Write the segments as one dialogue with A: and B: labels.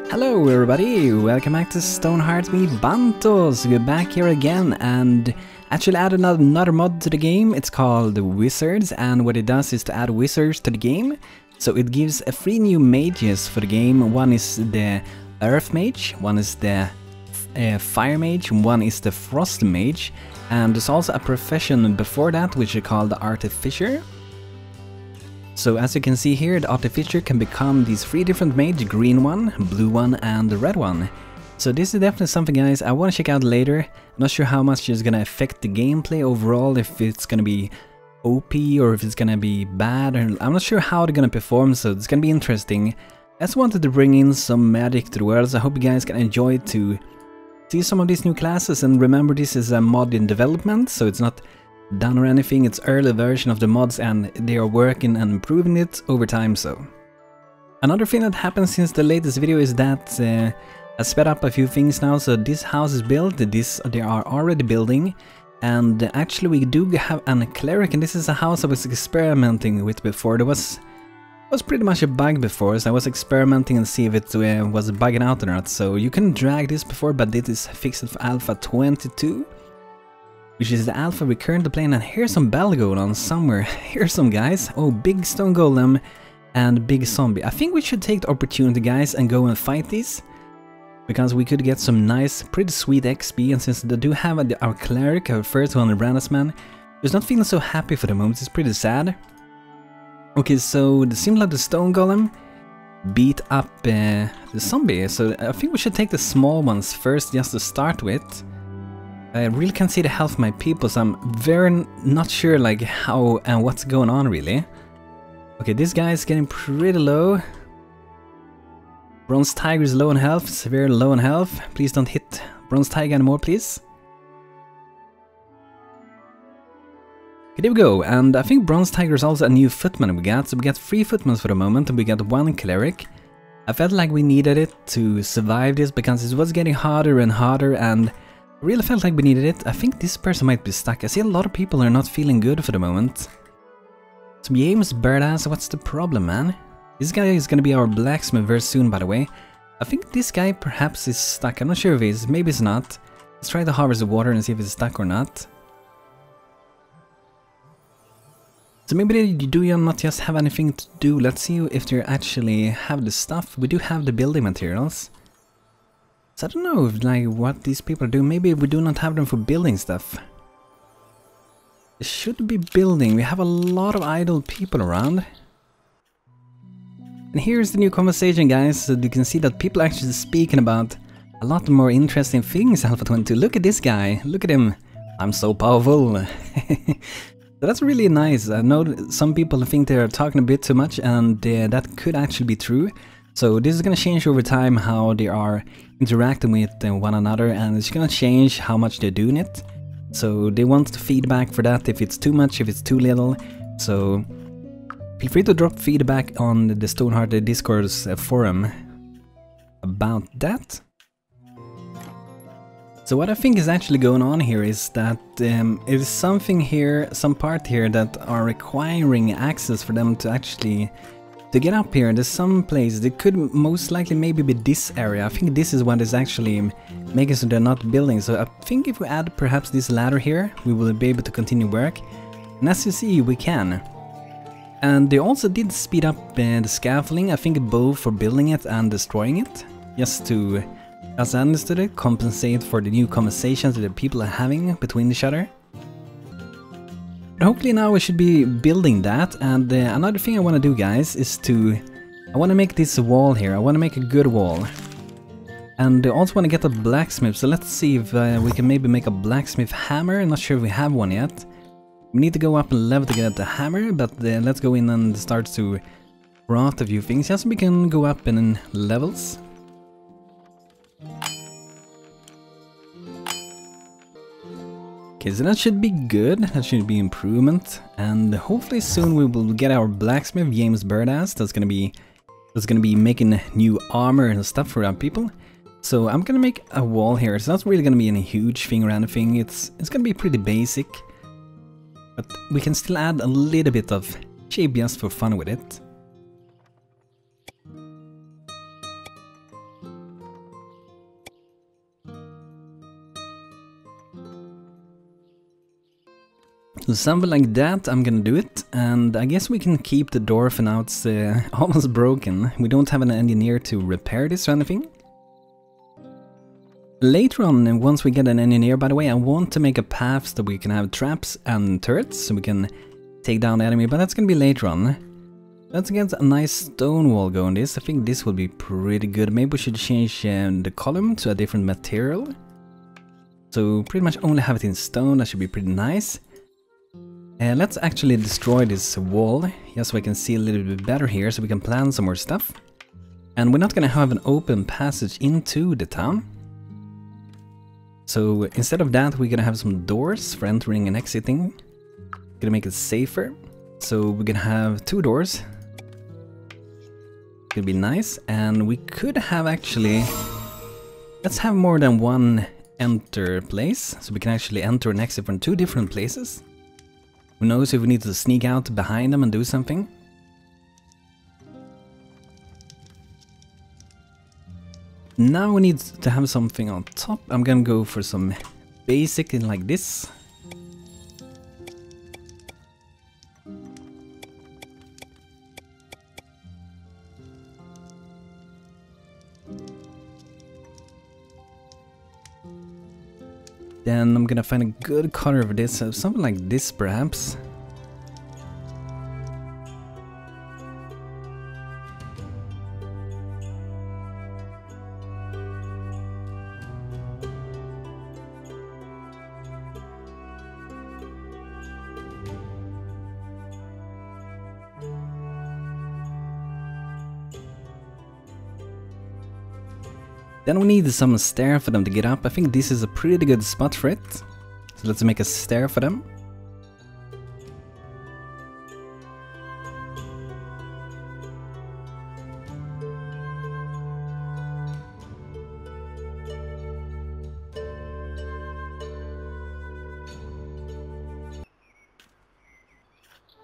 A: Hello everybody, welcome back to Stonehearth me BANTO. So we're back here again and actually added another mod to the game. It's called Wizards, and what it does is to add wizards to the game. So it gives 3 new mages for the game. One is the Earth Mage, one is the Fire Mage, one is the Frost Mage, and there's also a profession before that which is called the Artificer. So as you can see here, the Artificer can become these 3 different mages, green one, blue one and the red one. So this is definitely something, guys, I want to check out later. I'm not sure how much it's gonna affect the gameplay overall, if it's gonna be OP or if it's gonna be bad, or I'm not sure how they're gonna perform, so it's gonna be interesting. I just wanted to bring in some magic to the world, so I hope you guys can enjoy to see some of these new classes. And remember, this is a mod in development, so it's not done or anything, it's early version of the mods and they are working and improving it over time. So another thing that happened since the latest video is that I sped up a few things now. So this house is built, they are already building, and actually we do have a cleric, and this is a house I was experimenting with before. There was pretty much a bug before, so I was experimenting and see if it was bugging out or not. So you can drag this before, but this is fixed for Alpha 22. Which is the alpha we're currently playing, and here's some battle going on somewhere. Here's some guys. Oh, big stone golem and big zombie. I think we should take the opportunity, guys, and go and fight these, because we could get some nice, pretty sweet XP. And since they do have our cleric, our first one, the Brandisman, who's not feeling so happy for the moment, it's pretty sad. Okay, so it seems like the stone golem beat up the zombie, so I think we should take the small ones first, just to start with. I really can't see the health of my people, so I'm very not sure like how and what's going on really. Okay, this guy is getting pretty low. Bronze Tiger is low on health, severe low on health. Please don't hit Bronze Tiger anymore, please. Okay, there we go, and I think Bronze Tiger is also a new footman we got. So we got 3 footmen for the moment, and we got 1 cleric. I felt like we needed it to survive this, because it was getting harder and harder, and I really felt like we needed it. I think this person might be stuck. I see a lot of people are not feeling good for the moment. Some James Birdass, what's the problem, man? This guy is gonna be our blacksmith very soon, by the way. I think this guy perhaps is stuck. I'm not sure if he is. Maybe it's not. Let's try to harvest the water and see if it's stuck or not. So maybe they do not just have anything to do. Let's see if they actually have the stuff. We do have the building materials. So I don't know if, like, what these people do. Maybe we do not have them for building stuff. They should be building. We have a lot of idle people around. And here's the new conversation, guys. So you can see that people are actually speaking about a lot more interesting things. Alpha 22. Look at this guy. Look at him. I'm so powerful. So that's really nice. I know some people think they're talking a bit too much, and that could actually be true. So this is gonna change over time how they are interacting with one another, and it's gonna change how much they're doing it. So they want feedback for that, if it's too much, if it's too little. So feel free to drop feedback on the Stonehearth Discord's forum about that. So what I think is actually going on here is that it is something here, some part here that are requiring access for them to actually to get up here. There's some place, it could most likely maybe be this area. I think this is what is actually making so they're not building. So I think if we add perhaps this ladder here, we will be able to continue work. And as you see, we can. And they also did speed up the scaffolding, I think both for building it and destroying it. Just to, as I understood it, compensate for the new conversations that the people are having between each other. But hopefully now we should be building that. And another thing I want to do, guys, is I want to make this wall here. I want to make a good wall. And I also want to get a blacksmith. So let's see if we can maybe make a blacksmith hammer. I'm not sure if we have one yet. We need to go up a level to get the hammer, but let's go in and start to craft a few things, just so we can go up in levels. Okay, so that should be good, that should be improvement, and hopefully soon we will get our blacksmith, James Birdass, that's gonna be making new armor and stuff for our people. So I'm gonna make a wall here. It's not really gonna be any huge thing or anything, it's gonna be pretty basic, but we can still add a little bit of shape just for fun with it. So something like that, I'm gonna do it, and I guess we can keep the door for now. It's almost broken. We don't have an engineer to repair this or anything. Later on, once we get an engineer, by the way, I want to make a path so we can have traps and turrets, so we can take down the enemy, but that's gonna be later on. Let's get a nice stone wall going this. I think this will be pretty good. Maybe we should change the column to a different material. So pretty much only have it in stone, that should be pretty nice. Let's actually destroy this wall, just so I can see a little bit better here, so we can plan some more stuff. And we're not gonna have an open passage into the town. So instead of that, we're gonna have some doors for entering and exiting. Gonna make it safer. So we're gonna have 2 doors. Gonna be nice, and we could have actually... Let's have more than one enter place, so we can actually enter and exit from 2 different places. Who knows if we need to sneak out behind them and do something? Now we need to have something on top. I'm gonna go for some basic in like this. Then I'm gonna find a good color of this, something like this perhaps. Then we need some stair for them to get up. I think this is a pretty good spot for it. So let's make a stair for them.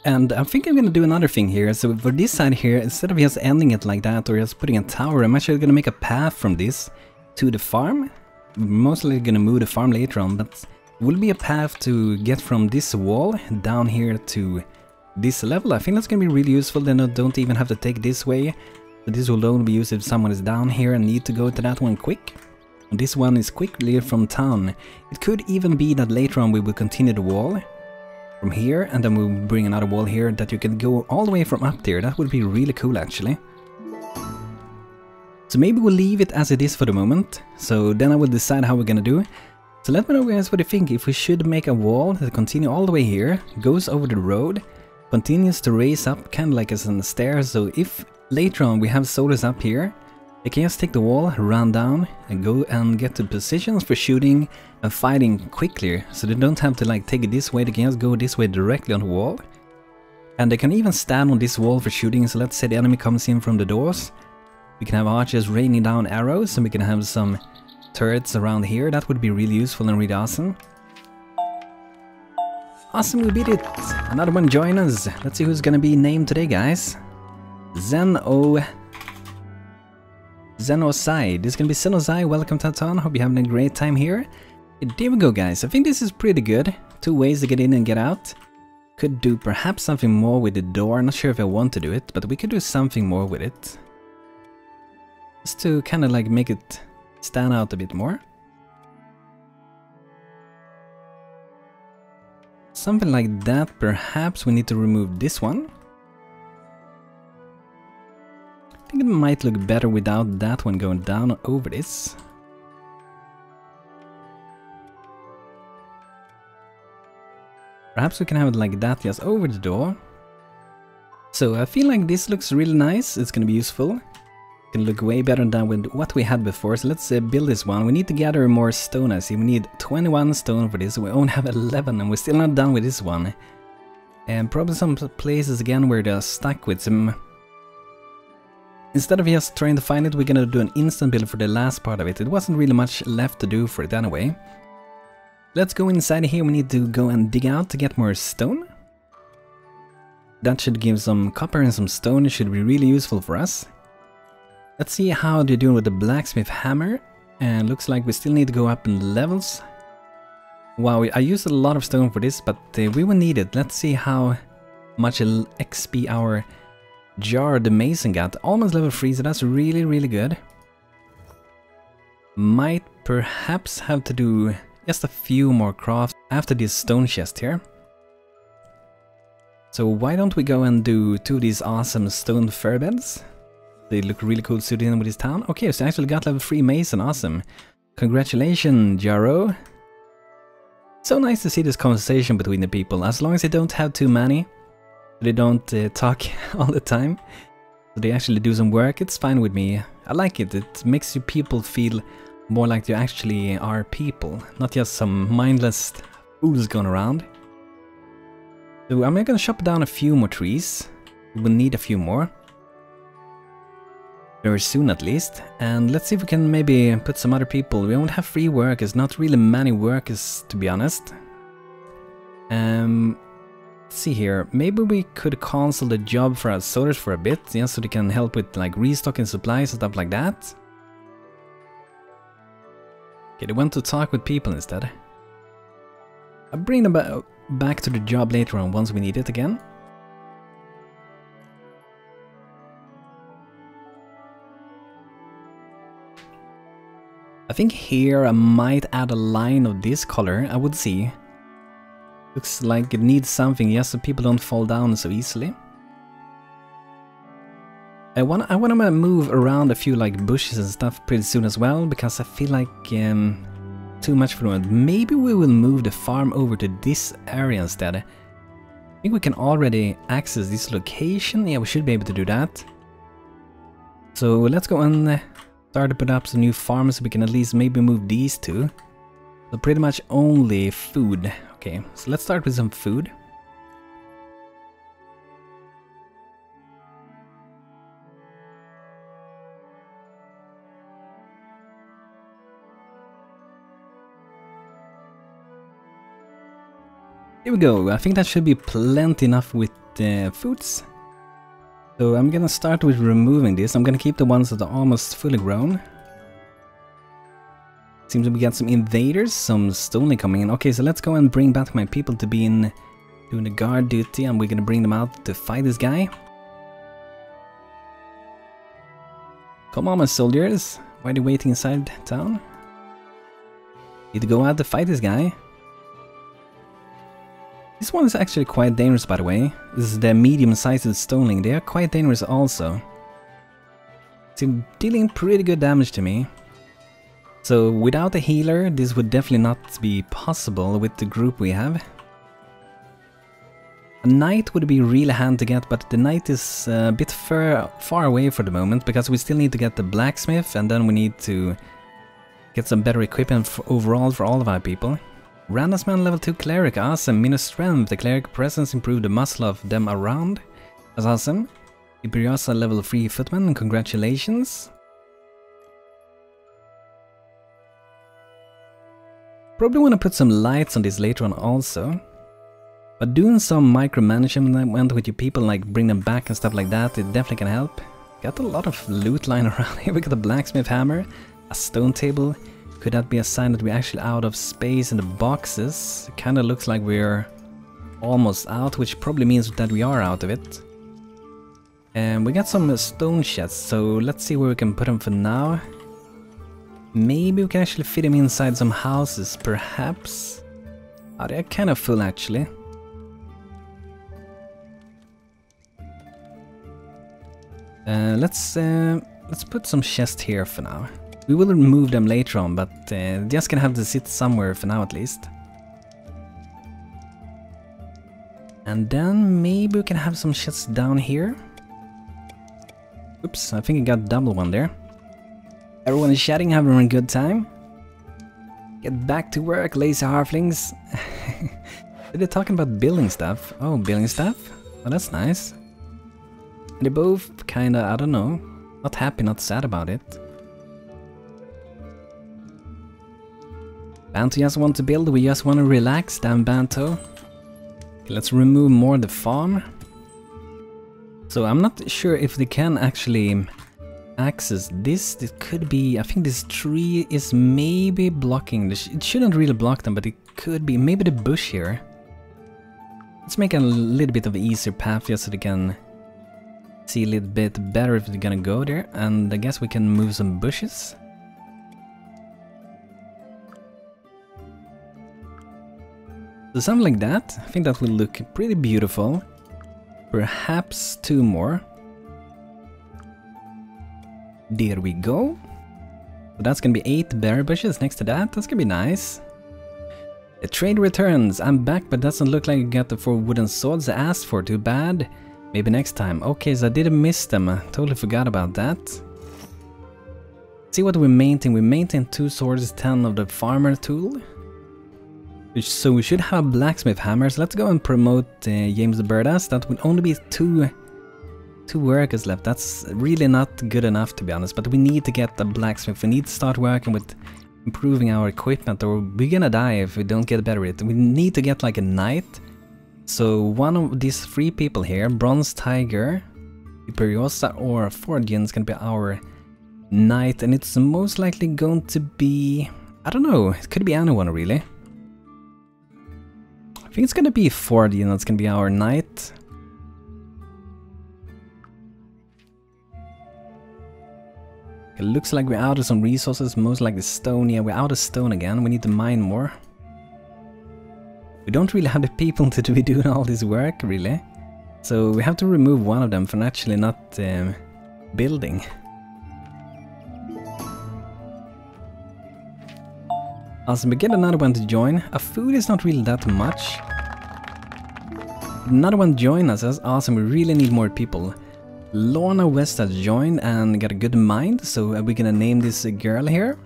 A: And I think I'm gonna do another thing here. So for this side here, instead of just ending it like that or just putting a tower, I'm actually gonna make a path from this to the farm. Mostly gonna move the farm later on, but it will be a path to get from this wall down here to this level. I think that's gonna be really useful. Then I don't even have to take this way. But this will only be used if someone is down here and need to go to that one quick. And this one is quickly from town. It could even be that later on we will continue the wall from here, and then we'll bring another wall here that you can go all the way from up there. That would be really cool actually. So maybe we'll leave it as it is for the moment. So then I will decide how we're gonna do. So let me know guys what you think. If we should make a wall that continue all the way here, goes over the road, continues to raise up kind of like as on the stairs. So if later on we have soldiers up here, they can just take the wall, run down and go and get to positions for shooting and fighting quickly. So they don't have to like take it this way, they can just go this way directly on the wall. And they can even stand on this wall for shooting. So let's say the enemy comes in from the doors. We can have archers raining down arrows, and we can have some turrets around here. That would be really useful and really awesome. Awesome, we beat it! Another one join us. Let's see who's gonna be named today guys. Zenosai. This is gonna be Zenosai. Welcome to town. Hope you're having a great time here. There we go guys. I think this is pretty good. 2 ways to get in and get out. Could do perhaps something more with the door. I'm not sure if I want to do it, but we could do something more with it. Just to kind of like make it stand out a bit more. Something like that. Perhaps we need to remove this one. I think it might look better without that one going down over this. Perhaps we can have it like that just over the door. So I feel like this looks really nice. It's gonna be useful. It can look way better than with what we had before. So let's build this one. We need to gather more stone. I see we need 21 stone for this. We only have 11 and we're still not done with this one. And probably some places again where they're stuck with some... Instead of just trying to find it, we're gonna do an instant build for the last part of it. It wasn't really much left to do for it anyway. Let's go inside here. We need to go and dig out to get more stone. That should give some copper and some stone. It should be really useful for us. Let's see how they're doing with the blacksmith hammer. And looks like we still need to go up in levels. Wow, I used a lot of stone for this, but we will need it. Let's see how much XP our jar the mason got. Almost level 3, so that's really, really good. Might perhaps have to do just a few more crafts after this stone chest here. So why don't we go and do 2 of these awesome stone fur beds? They look really cool suited in with this town. Okay, so I actually got level 3 mason, awesome. Congratulations, Jaro. So nice to see this conversation between the people, as long as they don't have too many. They don't talk all the time. So they actually do some work, it's fine with me. I like it, it makes you people feel more like you actually are people, not just some mindless fools going around. So I'm gonna chop down a few more trees. We'll need a few more. Very soon at least. And let's see if we can maybe put some other people. We don't have free workers, not really many workers to be honest. Let's see here. Maybe we could cancel the job for our soldiers for a bit, yeah, so they can help with like restocking supplies and stuff like that. Okay, they want to talk with people instead. I'll bring them back to the job later on once we need it again. I think here I might add a line of this color, I would see. Looks like it needs something, yes, so people don't fall down so easily. I wanna move around a few like bushes and stuff pretty soon as well, because I feel like too much for the moment. Maybe we will move the farm over to this area instead. I think we can already access this location. Yeah, we should be able to do that. So let's go and start to put up some new farms so we can at least maybe move these two. So pretty much only food. Okay, so let's start with some food. Here we go, I think that should be plenty enough with foods. So I'm gonna start with removing this. I'm gonna keep the ones that are almost fully grown. Seems like we got some invaders, some stone coming in. Okay, so let's go and bring back my people to be in doing the guard duty, and we're gonna bring them out to fight this guy. Come on, my soldiers. Why are they waiting inside town? Need to go out to fight this guy. This one is actually quite dangerous, by the way. This is the medium-sized stoneling. They are quite dangerous also. It's dealing pretty good damage to me. So without a healer, this would definitely not be possible with the group we have. A knight would be really handy to get, but the knight is a bit far away for the moment, because we still need to get the blacksmith, and then we need to get some better equipment overall for all of our people. Randasman level 2 cleric, awesome. Minus strength, the cleric presence improved the muscle of them around. That's awesome. Imperiosa level 3 footman, congratulations. Probably want to put some lights on this later on also. But doing some micromanagement with your people, like bring them back and stuff like that, it definitely can help. Got a lot of loot lying around here. We got a blacksmith hammer, a stone table. Could that be a sign that we're actually out of space in the boxes? It kind of looks like we're almost out, which probably means that we are out of it. And we got some stone chests, so let's see where we can put them for now. Maybe we can actually fit them inside some houses, perhaps. Oh, they're kind of full actually. Let's put some chests here for now. We will remove them later on, but just gonna have to sit somewhere for now at least. And then maybe we can have some chests down here. Oops, I think I got double one there. Everyone is chatting, having a good time. Get back to work, lazy halflings. They're talking about building stuff. Oh, building stuff? Oh, that's nice. They're both kinda, I don't know, not happy, not sad about it. Banto just want to build, we just want to relax, damn Banto. Okay, let's remove more of the farm. So I'm not sure if they can actually Axes. This could be, I think this tree is maybe blocking, it shouldn't really block them, but it could be, maybe the bush here. Let's make a little bit of an easier path here so they can see a little bit better if they're gonna go there, and I guess we can move some bushes. So something like that, I think that will look pretty beautiful. Perhaps 2 more. There we go. So that's gonna be 8 berry bushes next to that, that's gonna be nice. The trade returns, I'm back but doesn't look like I got the 4 wooden swords I asked for, too bad. Maybe next time. Okay, so I didn't miss them, I totally forgot about that. See what we maintain. We maintain 2 swords, 10 of the farmer tool. So we should have blacksmith hammers. Let's go and promote James the Birdas. That would only be 2 workers left. That's really not good enough, to be honest, but we need to get the blacksmith. We need to start working with improving our equipment, or we're gonna die if we don't get better at it. We need to get like a knight. So one of these 3 people here, Bronze Tiger, Imperiosa or Fordian, is gonna be our knight, and it's most likely going to be, I don't know, it could be anyone really. I think it's gonna be Fordian that's gonna be our knight. It looks like we're out of some resources, most likely stone. Yeah, we're out of stone again, we need to mine more. We don't really have the people to be doing all this work, really. So we have to remove one of them from actually not building. Awesome, we get another one to join. Our food is not really that much. Another one join us, that's awesome, we really need more people. Lorna West has joined and got a good mind, so we're gonna name this girl here.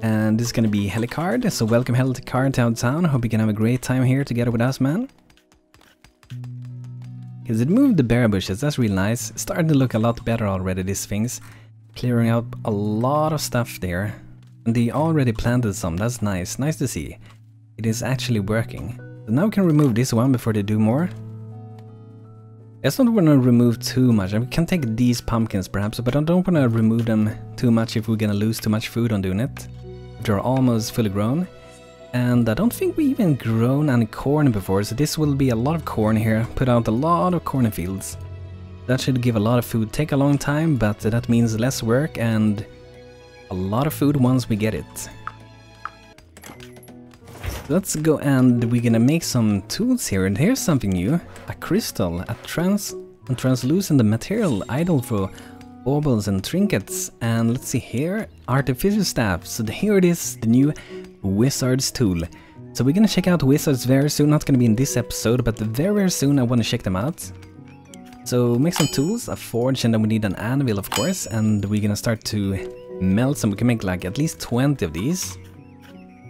A: And this is gonna be Helicard, so welcome Helicard to our town. Hope you can have a great time here together with us, man. Because it moved the berry bushes, that's really nice. Starting to look a lot better already, these things. Clearing up a lot of stuff there. And they already planted some, that's nice, nice to see. It is actually working. So now we can remove this one before they do more. I just don't want to remove too much. I can take these pumpkins perhaps, but I don't want to remove them too much if we're gonna lose too much food on doing it. They're almost fully grown. And I don't think we even grown any corn before, so this will be a lot of corn here. Put out a lot of cornfields. That should give a lot of food. Take a long time, but that means less work and a lot of food once we get it. Let's go, and we're gonna make some tools here, and here's something new. A crystal, a translucent material idol for baubles and trinkets. And let's see here, artificial staff. So here it is, the new wizard's tool. So we're gonna check out wizards very soon, not gonna be in this episode, but very soon I wanna check them out. So make some tools, a forge, and then we need an anvil of course, and we're gonna start to melt some. We can make like at least 20 of these.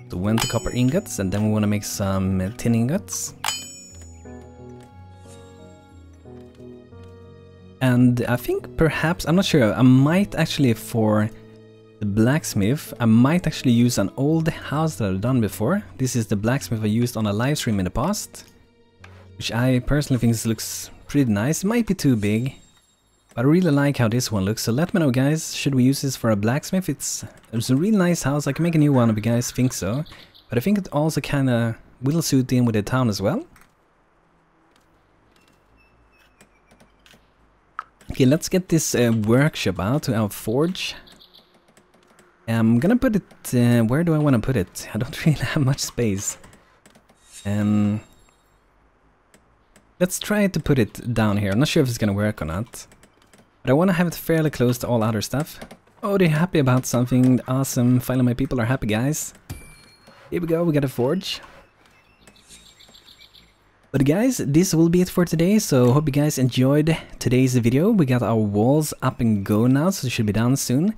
A: 20 copper ingots, and then we want to make some tin ingots. And I think perhaps, I'm not sure, I might actually for the blacksmith, I might actually use an old house that I've done before. This is the blacksmith I used on a live stream in the past, which I personally think looks pretty nice. It might be too big, but I really like how this one looks, so let me know guys, should we use this for a blacksmith? It's a really nice house, I can make a new one if you guys think so. But I think it also kinda will suit in with the town as well. Okay, let's get this workshop out to our forge. I'm gonna put it, where do I want to put it? I don't really have much space. Let's try to put it down here, I'm not sure if it's gonna work or not. But I want to have it fairly close to all other stuff. Oh, they're happy about something. Awesome. Finally my people are happy, guys. Here we go, we got a forge. But guys, this will be it for today, so hope you guys enjoyed today's video. We got our walls up and go now, so it should be done soon.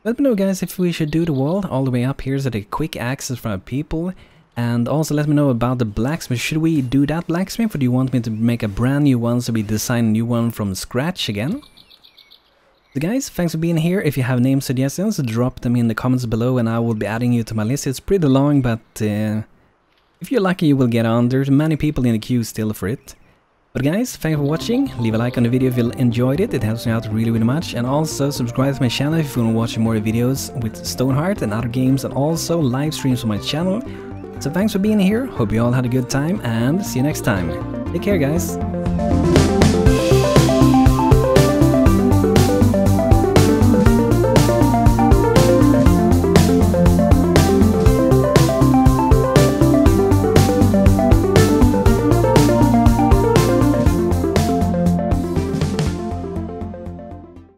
A: Let me know guys if we should do the wall all the way up here so the quick access for our people. And also let me know about the blacksmith. Should we do that blacksmith, or do you want me to make a brand new one so we design a new one from scratch again? So guys, thanks for being here. If you have name suggestions, drop them in the comments below and I will be adding you to my list. It's pretty long, but if you're lucky you will get on. There's many people in the queue still for it. But guys, thanks for watching. Leave a like on the video if you enjoyed it. It helps me out really, really much. And also subscribe to my channel if you want to watch more videos with Stonehearth and other games, and also live streams on my channel. So thanks for being here. Hope you all had a good time, and see you next time. Take care, guys.